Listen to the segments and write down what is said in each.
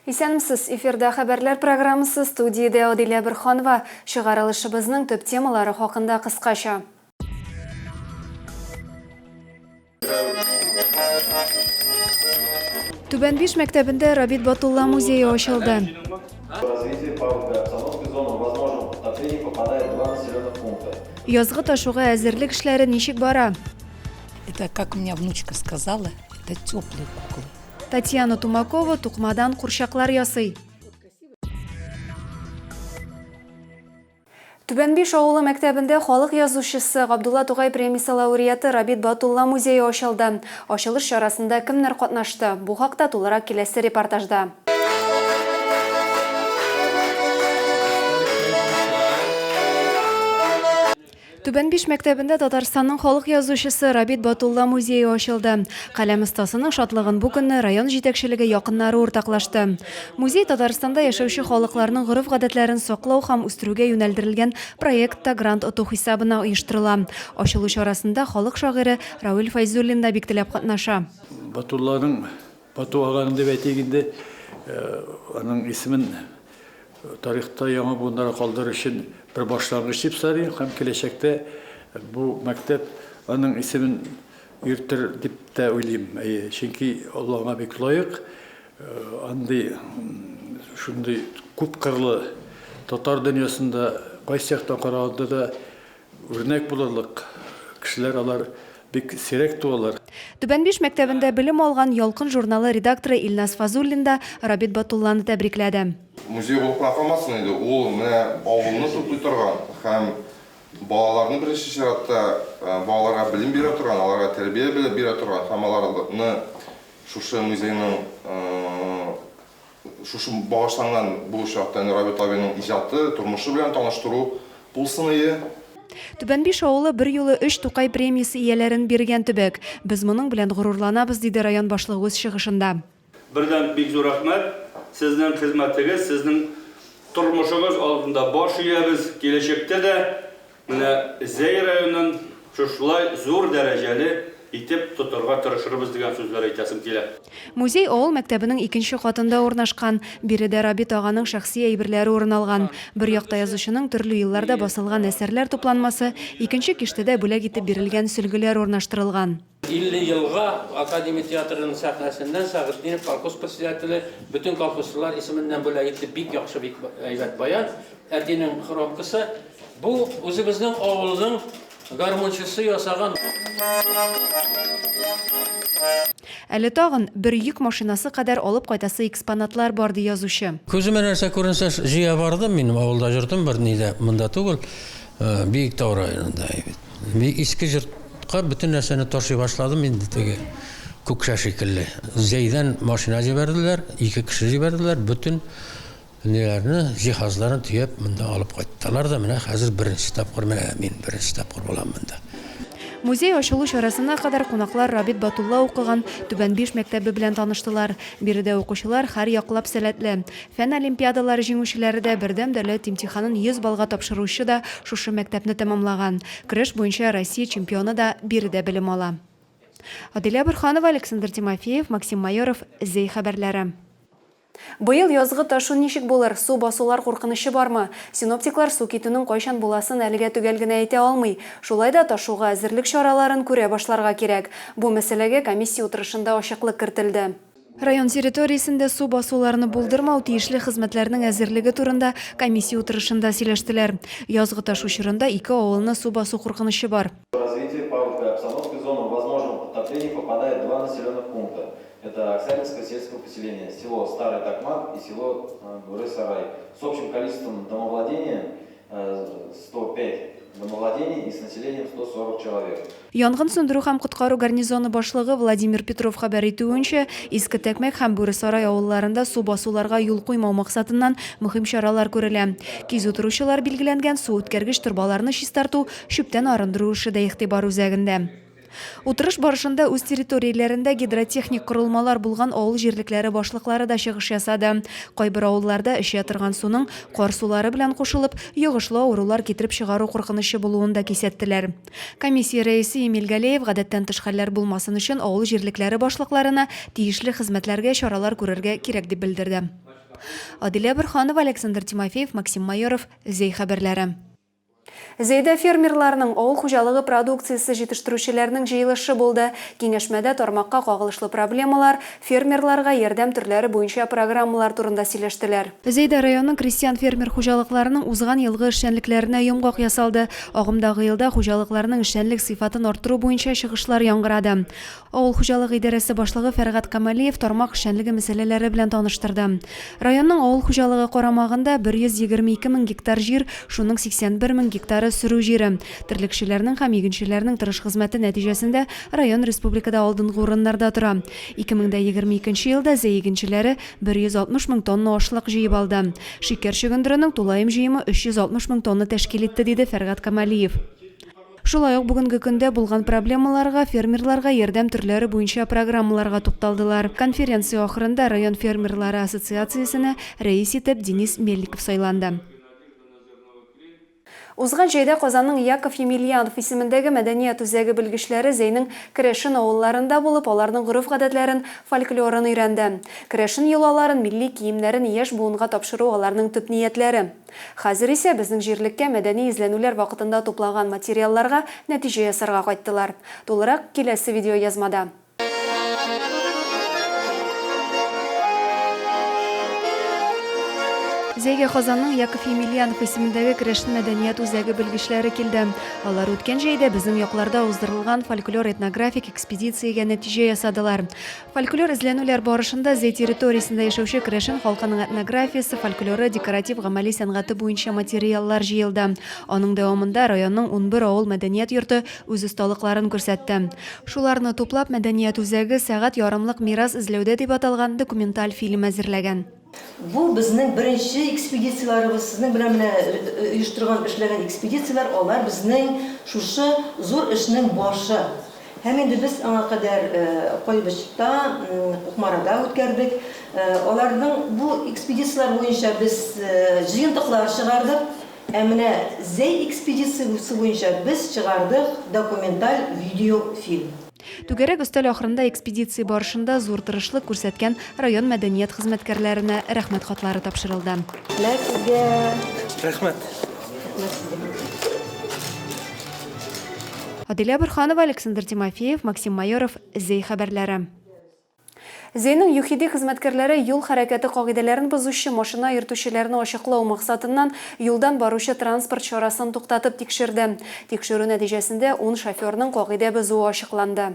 Исәнмесез, эфирда хәбәрләр программасы, студияда Адилә Бирханова, чыгарылышыбызның төп темалары хакында кыскача. Түбән Биш мәктәбендә Рабит Батулла музее ачылды. Язгы ташуга әзерлек эшләре ничек бара? Это, как меня внучка сказала, это теплые куклы. Татьяна Тумакова тукмадан курчаклар ясый. Түбән Биш авылы мәктәбендә халык язучысы Габдулла Тугай премиясе лауреаты Рабит Батулла музее ачылды. Ачылыш чарасында кемнәр катнашты? Бу хакта тулырак киләсе репортажда. Түбән Биш мәктәбендә Татарстанның халык язучысы Рабит Батулла музее ачылды. Каләм остасының шатлыгын бу көнне район җитәкчелеге якыннары уртаклашты. Музей Татарстанда яшәүче халыкларның гореф-гадәтләрен саклау һәм үстерүгә юнәлдерелгән проектта грант оту хисабына оештырыла. Ачылу чарасында халык шагыйре Равил Файзуллин да бик теләп катнаша. Батулланың Бату аганың дип әйтгәндә, аның исемен тарихта яңа буыннары калдыру өчен bir başlangıç дип саныйм һәм киләчәктә бу мәктәп аның исемен йөртер дип тә уйлыйм. Чөнки Аллаһка бик лаек андый шундый күп кырлы татар дөньясында кайсы яктан караганда да үрнәк булырлык кешеләр алар бик сирәк туалар. Түбән Биш мәктәбендә белем алган Ялкын журналы редакторы Илназ Фазуллин да Рабит Батулланы тәбрикләде. Музей булып калмасын иде. Ул менә авылны туплый торган һәм балаларны беренче чиратта балаларга белем бирә торган, аларга тәрбия бирә торган һәм аларны шушы музейның шушы багышланган бу чактан Рабит абыйның иҗаты, тормышы белән таныштыру булсын иде. Түбән Биш авылы бер юлы 3 Тукай премиясе ияләрен биргән төбәк. Без моның белән горурланабыз, диде район башлыгы үз чыгышында. Бердән бик зур рәхмәт. Сезнең хезмәтегез, сезнең тормышыгыз алдында баш иябез. Киләчәктә дә менә Зәй районын шушылай зур дәрәҗәле итеп тотырга тырышырбыз дигән сүзләр әйтәсем килә. Музей авыл мәктәбенең икенче катында урнашкан. Биредә Рабит аганың шәхси әйберләре урын алган. Бер якта язучының төрле елларда басылган әсәрләр тупланмасы, икенче киштәдә бүләк итеп бирелгән сөлгеләр урнаштырылган. 50 елга Академия театрының сәхнәсеннән Сәгыйтдинов колхоз председателе bütün колхозчылар исеменнән бүләк итеп бик яхшы, бик әйбәт баян. Әтинең хромкасы бу үзебезнең авылның гармончысы ясаган. Әле тагын бер йөк машинасы кадәр алып кайтасы экспонатлар бар, ди язучы. Күземә нәрсә күренсә, җыя бардым, мин авылда җырдым, бер нидә монда түгел, бик тау районында. Бик иске җыртка бөтен нәрсәне ташый башладым инде теге күкшә шикелле. Зәйдән машина җибәрделәр, 2 кеше җибәрделәр, бөтен ниләрне, җиһазларын төяп монда алып кайттылар да, менә хәзер беренче тапкыр, менә мин беренче тапкыр булам монда. Музей ачылу чарасына кадәр кунаклар Рабит Батулла укыган Түбән Биш мәктәбе белән таныштылар. Биредә укучылар һәр яклап сәләтле. Фән олимпиадалары җиңүчеләре дә бердәм дәүләт имтиханын 100 балга тапшыручы да шушы мәктәпне тәмамлаган. Көрәш буенча Россия чемпионы да биредә белем ала. Адилә Бирханова, Александр Тимофеев, Максим Майоров, Зәй хәбәрләре. Быел язгы ташу ничек булыр? Су басулар куркынышы бармы? Синоптиклар су китүнең кайчан буласын әлегә төгәл генә әйтә алмый. Шулай да ташуга әзерлек чараларын күрә башларга кирәк. Бу мәсьәләгә комиссия утырышында ачыклык кертелде. Район территориясендә су басуларны булдырмау тиешле хезмәтләрнең әзерлеге турында комиссия утырышында сөйләштеләр. Язгы ташу чорында 2 авылны су басу куркынышы бар. Это Оксанинское сельское поселение, село Старый Токмак и село Буры-Сарай. С общим количеством домовладения 105 домовладений и с населением 140 человек. Янгын сөндерү һәм коткару гарнизоны башлыгы Владимир Петров хәбәр итүенчә, Иске Тәкмәк һәм Бүре-Сарай авылларында су басуларга юл куймау максатыннан мөһим чаралар күрелә. Кизү торучылар билгеләнгән су үткәргеч торбаларны чистарту, чүптән арындыру эше дә игътибар үзәгендә. Утырыш барышында үз территорияләрендә гидротехник корылмалар булган авыл җирлекләре башлыклары да чыгыш ясады. Кайбер авылларда эчә торган суның кар сулары белән кушылып, йогышлы авырулар китереп чыгару куркынычы булуын да кисәттеләр. Комиссия рәисе Эмиль Галеев гадәттән тыш хәлләр булмасын өчен авыл җирлекләре башлыкларына тиешле хезмәтләргә чаралар күрергә кирәк дип белдерде. Адилә Бөрханова, Александр Тимофеев, Максим Майоров, Зей хәбәрләре. Зейдә фермерларның авыл хуҗалыгы продукциясе җитештерүчеләрнең җыелышы булды. Киңәшмәдә тармакка кагылышлы проблемалар, фермерларга ярдәм төрләре буенча программалар турында сөйләштеләр. Зейдә районының крестьян фермер хуҗалыкларының узган елгы эшчәнлекләренә йомгак ясалды. Агымдагы елда хуҗалыкларның эшчәнлек сыйфатын арттыру буенча чыгышлар яңгырады. Авыл хуҗалыгы идарәсе башлыгы Фәргать Камалиев тармак эшчәнлеге мәсьәләләре белән таныштырды. Районның авыл хуҗалыгы карамагында 122 мең гектар җир, шуның 81 мең гектары сөрү җире. Терлекчеләрнең һәм игенчеләрнең тырыш хезмәте нәтиҗәсендә район республикада алдынгы урыннарда тора. 2022 елда зәй игенчеләре 160 мең тонна ашлык җыеп алды. Шикәр чөгендеренең тулаем җыемы 360 мең тонна тәшкил итте, диде Фәргать Камалиев. Шулай ук бүгенге көндә булган проблемаларга, фермерларга ярдәм төрләре буенча программаларга тукталдылар. Конференция ахырында район фермерлары ассоциациясенә рәис итеп Денис Мельников сайланды. Узган җәйдә Казанның Яков Емельянов исемендәге мәдәният үзәге белгечләре Зәйнең Керәшен авылларында булып, аларның горыф-гадәтләрен, фольклорын өйрәнде. Керәшен йолаларын, милли киемнәрен яшь буынга тапшыру аларның төп ниятләре. Хәзер исә безнең җирлеккә мәдәни изләнүләр вакытында туплаган материалларга нәтиҗә ясарга кайттылар. Тулырак киләсе видео язмада. Зәйгә Казанның Яков Емельянов исемендәге Керәшен мәдәният үзәге белгечләре килде. Алар үткән җәйдә безнең якларда уздырылган фольклор-этнографик экспедициягә нәтиҗә ясадылар. Фольклор эзләнүләр барышында Зәй территориясендә яшәүче Керәшен халкының этнографиясе, фольклоры, декоратив гамәли сәнгате буенча материаллар җыелды. Аның дәвамында районның 11 авыл мәдәният йорты үз осталыкларын күрсәтте. Шуларны туплап мәдәният үзәге сәгать ярымлык мирас эзләүдә дип аталган документаль фильм әзерләгән. Бу безнең беренче экспедицияларыбыз, сезнең белән оештырган эшләгән экспедициялар, алар безнең шушы зур эшнең башы. Һәм инде без аңа кадәр Кайбышта, Кукмарада үткәрдек. Аларның бу экспедициялар буенча без җыентыклар чыгардык. Ә менә Зәй экспедициясе буенча без чыгардык документаль видеофильм. Түгәрәк өстәл ахырында экспедиция барышында зур тырышлык күрсәткән район мәдәният хезмәткәрләренә рәхмәт хатлары тапшырылды. Рәхмәт. Адилә Бөрханова, Александр Тимофеев, Максим Майоров, Зәй хәбәрләре. Зәйнең юхиди хезмәткәрләре юл хәрәкәте кагыйдәләрен бозучы машина йөртүчеләрне ачыклау максатыннан юлдан баручы транспорт чарасын туктатып тикшерде. Тикшерү нәтиҗәсендә 10 шоферның кагыйдә бозуы ачыкланды.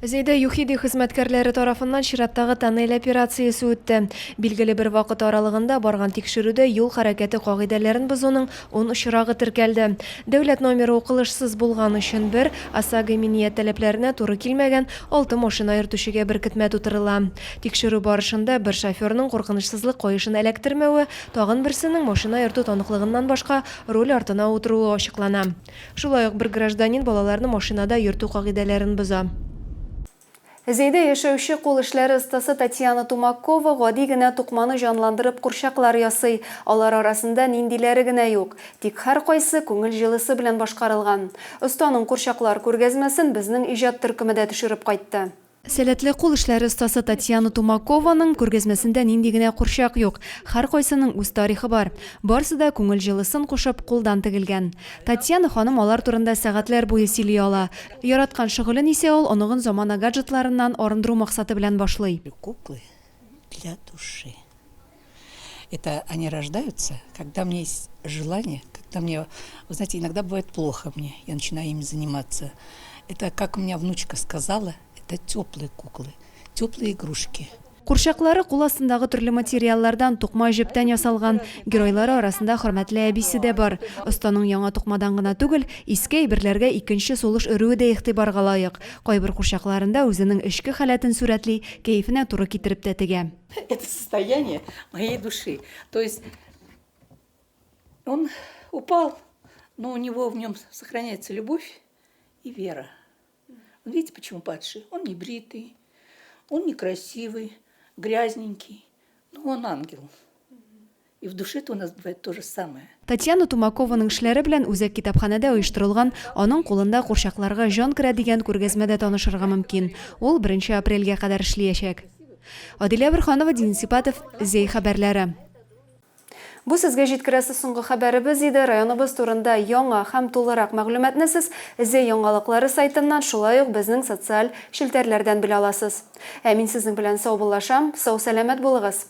Зәйдә юхиди хезмәткәрләре тарафыннан чираттагы тоннель операциясе үтте. Билгеле бер вакыт аралыгында барган тикшерүдә юл хәрәкәте кагыйдәләрен бозуның 10 очрагы теркәлде. Дәүләт номеры укылышсыз булган өчен бер, ОСАГО иминият таләпләренә туры килмәгән 6 машина йөртүчегә беркетмә тутырыла. Тикшерү барышында бер шоферның куркынычсызлык каешын эләктермәве, тагын берсенең машина йөртү таныклыгыннан башка руль артына утыруы ачыклана. Шулай ук бер гражданин балаларны машинада йөртү кагыйдәләрен боза. Зәйдә яшәүче кул эшләре остасы Татьяна Тумакова гади генә тукманы җанландырып курчаклар ясый. Алар арасында ниндиләре генә юк. Тик һәр кайсы күңел җылысы белән башкарылган. Останың курчаклар күргәзмәсен безнең иҗат төркемендә төшереп кайтты. Сәләтле кул эшләре остасы Татьяна Тумакованың күргәзмәсендә нинди генә курчак юк. Һәр кайсының үз тарихы бар. Барысы да күңел җылысын кушып кулдан тегелгән. Татьяна ханым алар турында сәгатьләр буе сөйли ала. Яраткан шөгылен исә ул оныгын замана гаджетларыннан арындыру максаты белән башлый. Куклы для души. Это они рождаются, когда мне есть желание, когда мне, вы знаете, иногда бывает плохо мне, я начинаю ими заниматься. Это, как у меня внучка сказала, это теплые куклы, теплые игрушки. Курчаклары кул астындагы төрле материаллардан тукма җептән ясалган. Геройлары арасында хөрмәтле әбисе дә бар. Останың яңа тукмадан гына түгел, иске әйберләргә икенче сулыш өрүе дә игътибарга лаек. Кайбер курчакларында үзенең эчке халәтен сурәтли, кәефенә туры китереп тә тегә. Это состояние моей души. То есть он упал, но у него в нем сохраняется любовь и вера. Видите, почему падший? Он не бритый, он некрасивый, грязненький, но он ангел. И в душе-то у нас бывает то же самое. Татьяна Тумакованың эшләре белән үзәк китапханәдә оештырылган, аның кулында курчакларга җан керә дигән күргәзмәдә танышырга мөмкин. Ул 1 апрельгә кадәр эшләячәк. Адилә Бирханова, Дин Сипатов, Зей хәбәрләре. Бу сезгә җиткерәсе соңгы хәбәребез иде. Районыбыз турында яңа һәм тулырак мәгълүматны сез Зей яңалыклары сайтыннан, шулай ук безнең социаль шелтәрләрдән белә аласыз. Ә мин сезнең белән сау булашам, сау сәламәт булыгыз.